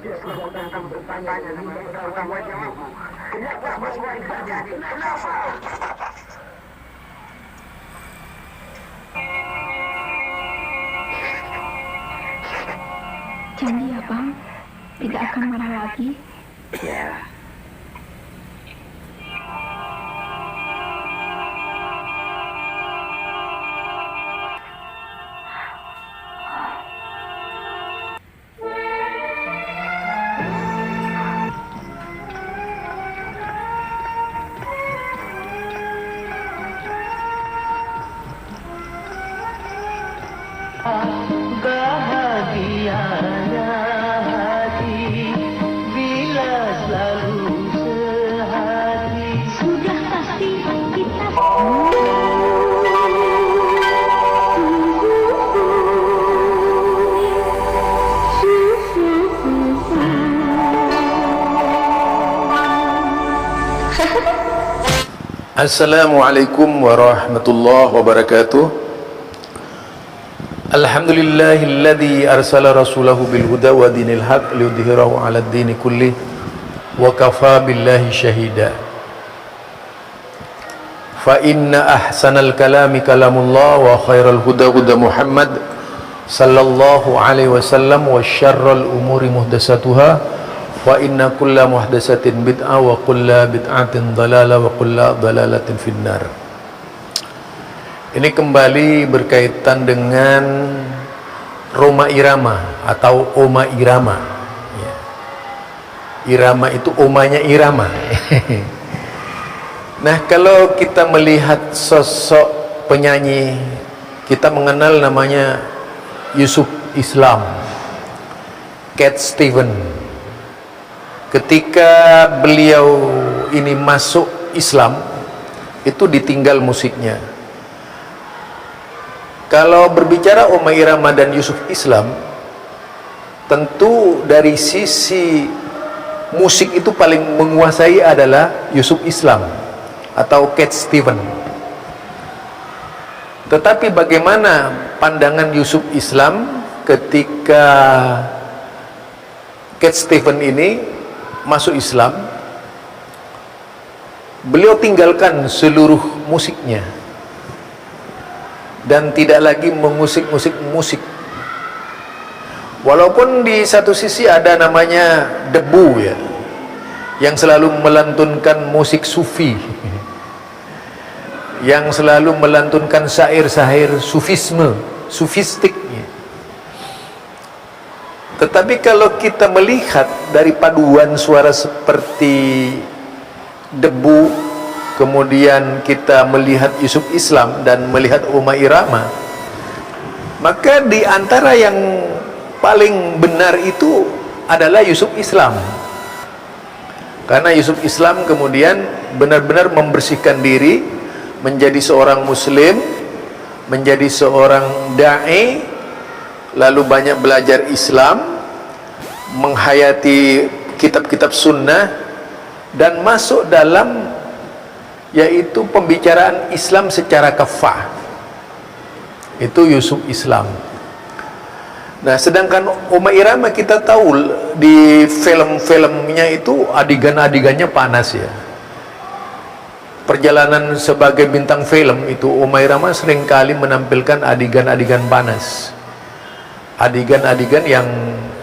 Janji ya Bang, tidak akan marah lagi. Ya. Bahagianya hati bila selalu sehati. Sudah pasti kita Assalamualaikum warahmatullahi wabarakatuh. Alhamdulillahilladzi arsala rasulahu bil huda wa dinil haq liyudhhirahu 'alad dini kullih wa kafa billahi syahida. Fa inna ahsanal kalami kalamullah wa khairal huda huda Muhammad sallallahu alaihi wasallam wa syarrul umuri muhdatsatuha wa inna kulla muhdatsatin bid'ah wa kulla bid'atin dhalalah wa kulla dhalalatin finnar. Ini kembali berkaitan dengan Roma Irama atau Oma Irama. Ya. Irama itu omanya Irama. Nah, kalau kita melihat sosok penyanyi, kita mengenal namanya Yusuf Islam, Cat Steven. Ketika beliau ini masuk Islam, itu ditinggal musiknya. Kalau berbicara Oma Irama dan Yusuf Islam, tentu dari sisi musik itu paling menguasai adalah Yusuf Islam atau Cat Steven. Tetapi bagaimana pandangan Yusuf Islam ketika Cat Steven ini masuk Islam? Beliau tinggalkan seluruh musiknya dan tidak lagi mengusik musik. Walaupun di satu sisi ada namanya debu ya, yang selalu melantunkan musik sufi, yang selalu melantunkan syair-syair sufistik. Tetapi kalau kita melihat dari paduan suara seperti debu, kemudian kita melihat Yusuf Islam dan melihat Oma Irama, maka di antara yang paling benar itu adalah Yusuf Islam. Karena Yusuf Islam kemudian benar-benar membersihkan diri, menjadi seorang muslim, menjadi seorang da'i, lalu banyak belajar Islam, menghayati kitab-kitab sunnah, dan masuk dalam yaitu pembicaraan Islam secara kafah. Itu Yusuf Islam. Nah, sedangkan Oma Irama kita tahu di film-filmnya itu adegan-adegannya panas ya. Perjalanan sebagai bintang film itu Oma Irama seringkali menampilkan adegan-adegan panas, adegan-adegan yang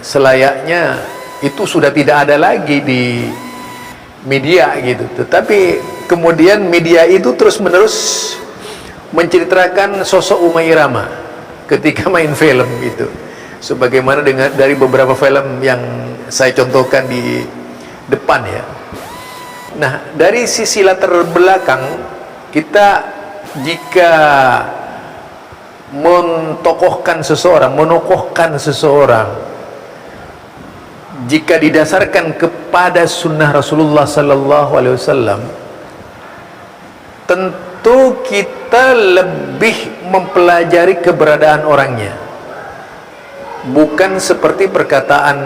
selayaknya itu sudah tidak ada lagi di media gitu. Tetapi kemudian media itu terus-menerus menceritakan sosok Oma Irama ketika main film itu, sebagaimana dari beberapa film yang saya contohkan di depan ya. Nah, dari sisi latar belakang kita, jika menokohkan seseorang, jika didasarkan kepada sunnah Rasulullah sallallahu alaihi wasallam, tentu kita lebih mempelajari keberadaan orangnya, bukan seperti perkataan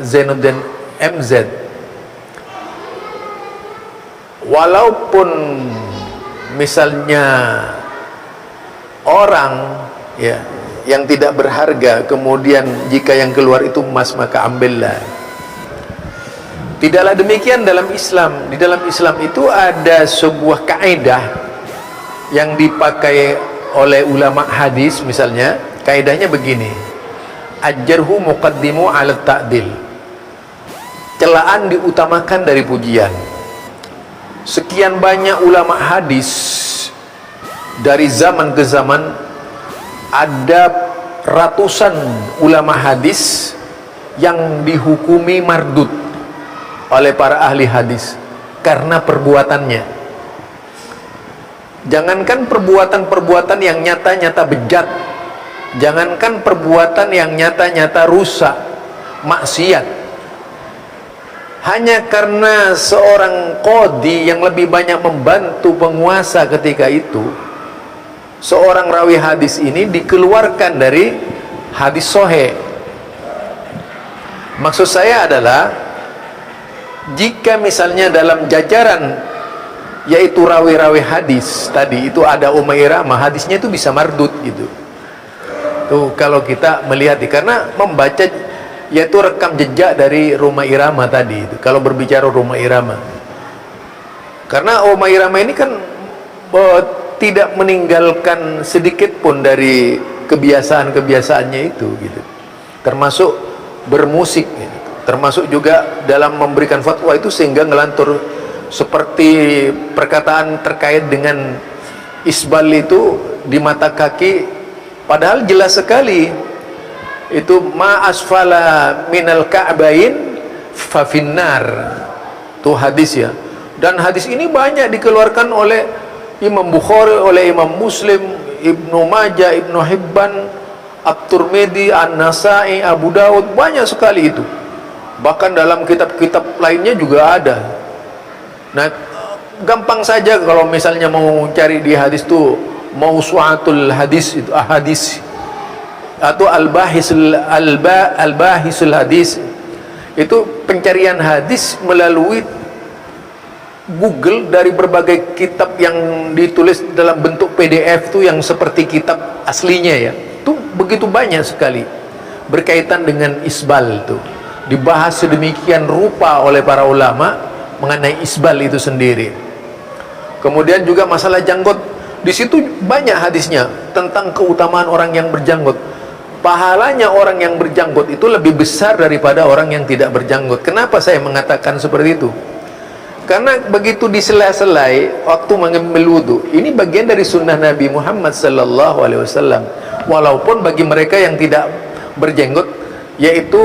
Zainuddin MZ. Walaupun misalnya orang ya yang tidak berharga, kemudian jika yang keluar itu emas maka ambillah. Tidaklah demikian dalam Islam. Di dalam Islam itu ada sebuah kaidah yang dipakai oleh ulama hadis, misalnya kaidahnya begini: ajarhu muqaddimu ala ta'dil. Celaan diutamakan dari pujian. Sekian banyak ulama hadis dari zaman ke zaman, ada ratusan ulama hadis yang dihukumi mardud oleh para ahli hadis karena perbuatannya. Jangankan perbuatan-perbuatan yang nyata-nyata bejat, jangankan perbuatan yang nyata-nyata rusak, maksiat, hanya karena seorang qadhi yang lebih banyak membantu penguasa ketika itu, seorang rawi hadis ini dikeluarkan dari hadis sahih. Maksud saya adalah, jika misalnya dalam jajaran yaitu rawi-rawi hadis tadi itu ada Umairah, hadisnya itu bisa mardud gitu. Tuh kalau kita melihat, karena membaca yaitu rekam jejak dari Rumah Irama tadi itu, kalau berbicara Rumah Irama, karena Rumah Irama ini kan tidak meninggalkan sedikit pun dari kebiasaan-kebiasaannya itu gitu, termasuk bermusik gitu. Termasuk juga dalam memberikan fatwa itu, sehingga ngelantur seperti perkataan terkait dengan isbal itu di mata kaki, padahal jelas sekali itu ma asfala minal ka'bain fa finnar, itu hadis ya. Dan hadis ini banyak dikeluarkan oleh Imam Bukhari, oleh Imam Muslim, Ibnu Majah, Ibnu Hibban, At-Tirmidzi, An-Nasa'i, Abu Daud, banyak sekali itu. Bahkan dalam kitab-kitab lainnya juga ada. Nah, gampang saja kalau misalnya mau cari di hadis tuh mausu'atul hadis, itu ahadis, atau al-bahisul hadis, itu pencarian hadis melalui Google dari berbagai kitab yang ditulis dalam bentuk PDF tuh, yang seperti kitab aslinya ya. Itu begitu banyak sekali berkaitan dengan isbal tuh. Dibahas sedemikian rupa oleh para ulama mengenai isbal itu sendiri. Kemudian juga masalah janggot, di situ banyak hadisnya tentang keutamaan orang yang berjanggot. Pahalanya orang yang berjanggot itu lebih besar daripada orang yang tidak berjanggot. Kenapa saya mengatakan seperti itu? Karena begitu disela-selai waktu mengambil wudu, ini bagian dari sunnah Nabi Muhammad sallallahu alaihi wasallam. Walaupun bagi mereka yang tidak berjenggot, yaitu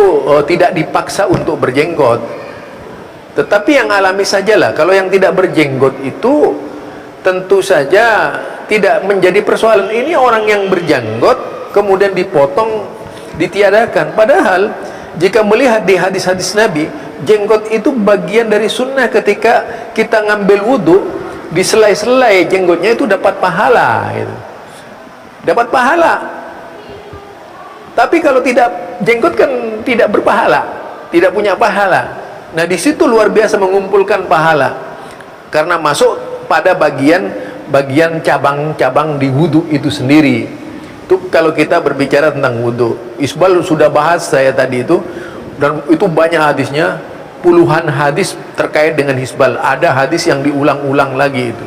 tidak dipaksa untuk berjenggot, tetapi yang alami sajalah. Kalau yang tidak berjenggot itu tentu saja tidak menjadi persoalan. Ini orang yang berjenggot kemudian dipotong, ditiadakan. Padahal jika melihat di hadis-hadis Nabi, jenggot itu bagian dari sunnah. Ketika kita ngambil wudhu, diselai-selai jenggotnya itu dapat pahala gitu. Dapat pahala. Tapi kalau tidak jenggot kan tidak berpahala, tidak punya pahala. Nah, di situ luar biasa mengumpulkan pahala, karena masuk pada bagian cabang-cabang di wudu itu sendiri. Itu kalau kita berbicara tentang wudu. Isbal sudah bahas saya tadi itu, dan itu banyak hadisnya, puluhan hadis terkait dengan isbal. Ada hadis yang diulang-ulang lagi itu,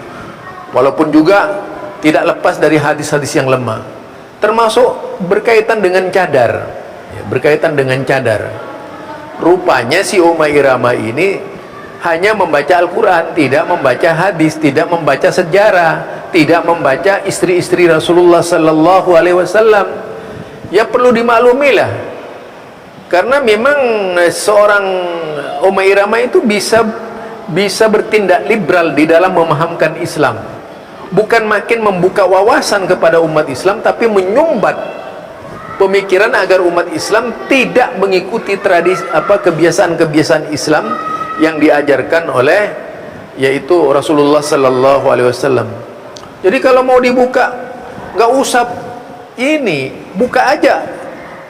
walaupun juga tidak lepas dari hadis-hadis yang lemah. Termasuk berkaitan dengan cadar ya, berkaitan dengan cadar. Rupanya si Umairah ini hanya membaca Al-Quran, tidak membaca hadis, tidak membaca sejarah, tidak membaca istri-istri Rasulullah sallallahu alaihi wasallam. Ya perlu dimaklumi lah, karena memang seorang Umairah itu bisa bertindak liberal di dalam memahamkan Islam. Bukan makin membuka wawasan kepada umat Islam, tapi menyumbat pemikiran agar umat Islam tidak mengikuti tradisi kebiasaan-kebiasaan Islam yang diajarkan oleh yaitu Rasulullah sallallahu alaihi wasallam. Jadi kalau mau dibuka, nggak usah ini, buka aja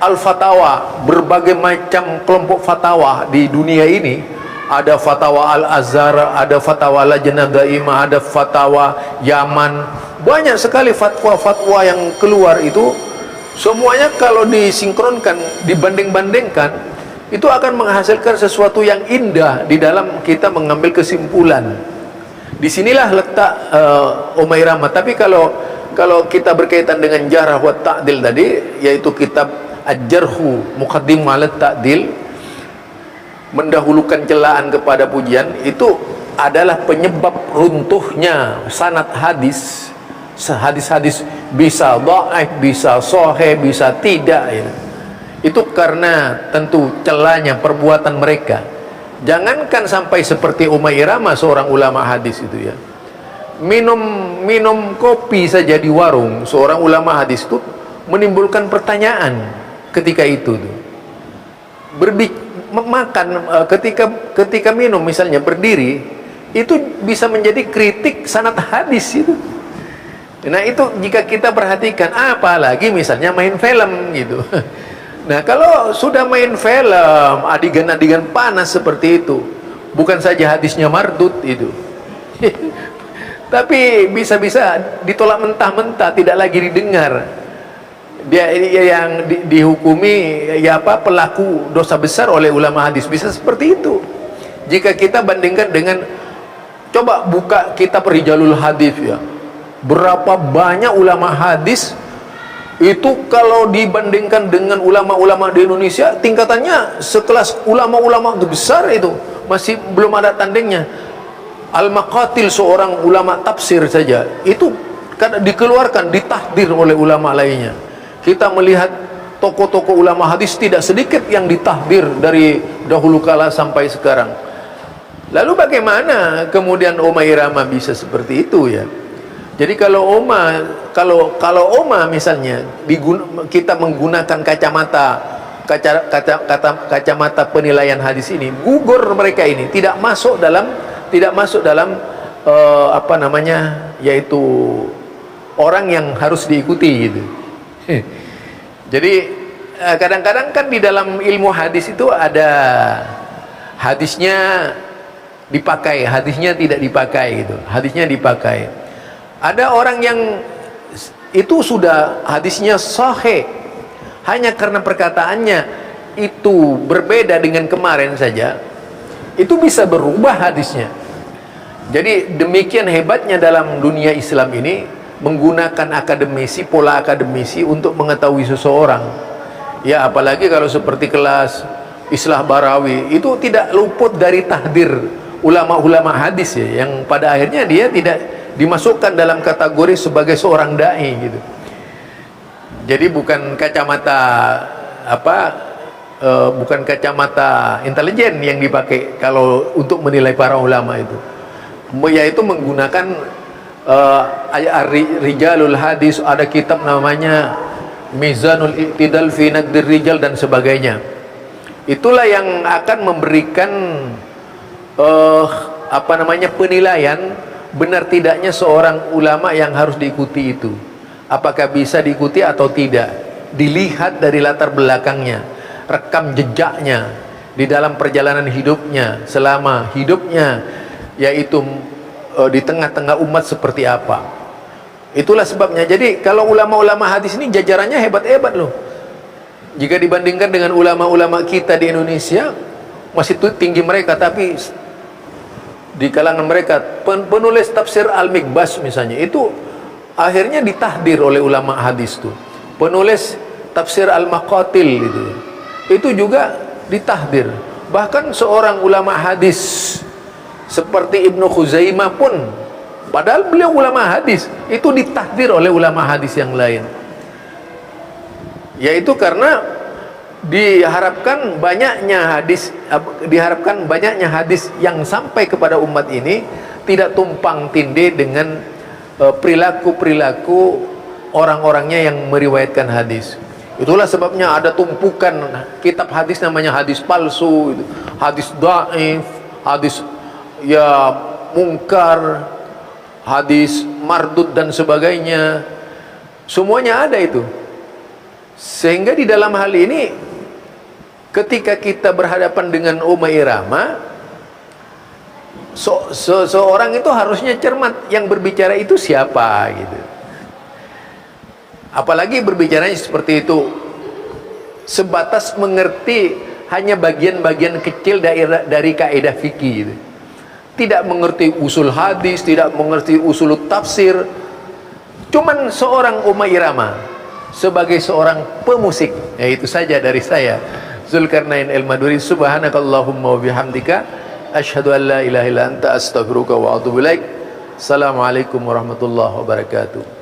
Al-Fatawa, berbagai macam kelompok fatwa di dunia ini. Ada fatwa Al-Azhar, ada fatwa Lajnah Daimah, ada fatwa Yaman. Banyak sekali fatwa-fatwa yang keluar itu. Semuanya kalau disinkronkan, dibanding-bandingkan, itu akan menghasilkan sesuatu yang indah di dalam kita mengambil kesimpulan. Disinilah letak Umairah. Tapi kalau kita berkaitan dengan jarh wa ta'dil tadi, yaitu kitab Al-Jarhu Muqaddimah ala Ta'dil, mendahulukan celaan kepada pujian, itu adalah penyebab runtuhnya sanad hadis. Hadis-hadis bisa dhaif, bisa sahih, bisa tidak ya. Itu karena tentu celanya perbuatan mereka. Jangankan sampai seperti Umairah, seorang ulama hadis itu ya, minum kopi saja di warung, seorang ulama hadis itu menimbulkan pertanyaan ketika itu tuh. Makan ketika minum misalnya berdiri, itu bisa menjadi kritik sanad hadis itu. Nah itu jika kita perhatikan, apalagi misalnya main film gitu. Nah kalau sudah main film, adegan-adegan panas seperti itu, bukan saja hadisnya mardud itu, tapi bisa-bisa ditolak mentah-mentah, tidak lagi didengar. Dia yang dihukumi ya pelaku dosa besar oleh ulama hadis, bisa seperti itu. Jika kita bandingkan dengan, coba buka kitab Rijalul Hadis ya, berapa banyak ulama hadis itu kalau dibandingkan dengan ulama-ulama di Indonesia, tingkatannya sekelas ulama-ulama besar itu masih belum ada tandingnya. Al-Maqatil, seorang ulama tafsir saja, itu kadang dikeluarkan, ditahdir oleh ulama lainnya. Kita melihat tokoh-tokoh ulama hadis tidak sedikit yang ditahdir dari dahulu kala sampai sekarang. Lalu bagaimana kemudian Umairah bisa seperti itu ya? Jadi kalau Oma misalnya kita menggunakan kacamata penilaian hadis ini, gugur mereka ini, tidak masuk dalam yaitu orang yang harus diikuti gitu. Jadi kadang-kadang kan di dalam ilmu hadis itu ada hadisnya dipakai, hadisnya tidak dipakai gitu. Hadisnya dipakai. Ada orang yang itu sudah hadisnya sahih, hanya karena perkataannya itu berbeda dengan kemarin saja, itu bisa berubah hadisnya. Jadi demikian hebatnya dalam dunia Islam ini, menggunakan akademisi, pola akademisi untuk mengetahui seseorang ya. Apalagi kalau seperti kelas Islah Barawi, itu tidak luput dari tahdir ulama-ulama hadis ya, yang pada akhirnya dia tidak dimasukkan dalam kategori sebagai seorang dai gitu. Jadi bukan kacamata bukan kacamata intelijen yang dipakai kalau untuk menilai para ulama itu, yaitu menggunakan Rijalul Hadis. Ada kitab namanya Mizanul Iqtidal fi Naqdir Rijal dan sebagainya. Itulah yang akan memberikan penilaian benar tidaknya seorang ulama yang harus diikuti itu. Apakah bisa diikuti atau tidak, dilihat dari latar belakangnya, rekam jejaknya di dalam perjalanan hidupnya, selama hidupnya, yaitu di tengah-tengah umat seperti apa. Itulah sebabnya. Jadi kalau ulama-ulama hadis ini jajarannya hebat-hebat loh. Jika dibandingkan dengan ulama-ulama kita di Indonesia, masih tinggi mereka. Tapi di kalangan mereka, penulis tafsir Al-Mikbas misalnya, itu akhirnya ditahdir oleh ulama hadis tuh. Penulis tafsir Al-Maqatil itu juga ditahdir. Bahkan seorang ulama hadis seperti Ibnu Khuzaimah pun, padahal beliau ulama hadis, itu ditahdir oleh ulama hadis yang lain. Yaitu karena diharapkan banyaknya hadis yang sampai kepada umat ini tidak tumpang tindih dengan perilaku orang-orangnya yang meriwayatkan hadis. Itulah sebabnya ada tumpukan kitab hadis namanya hadis palsu, hadis dhaif, hadis ya mungkar, hadis mardud dan sebagainya. Semuanya ada itu. Sehingga di dalam hal ini, ketika kita berhadapan dengan Umairah, seorang itu harusnya cermat, yang berbicara itu siapa gitu. Apalagi berbicaranya seperti itu sebatas mengerti hanya bagian-bagian kecil dari kaidah fikih itu. Tidak mengerti usul hadis, tidak mengerti usul tafsir. Cuman seorang Uma Irama sebagai seorang pemusik. Ya, itu saja dari saya, Zulkarnain Al-Maduri. Subhanakallahumma wa bihamdika asyhadu an la ilaha illa anta astaghfiruka wa atubu ilaik. Assalamualaikum warahmatullahi wabarakatuh.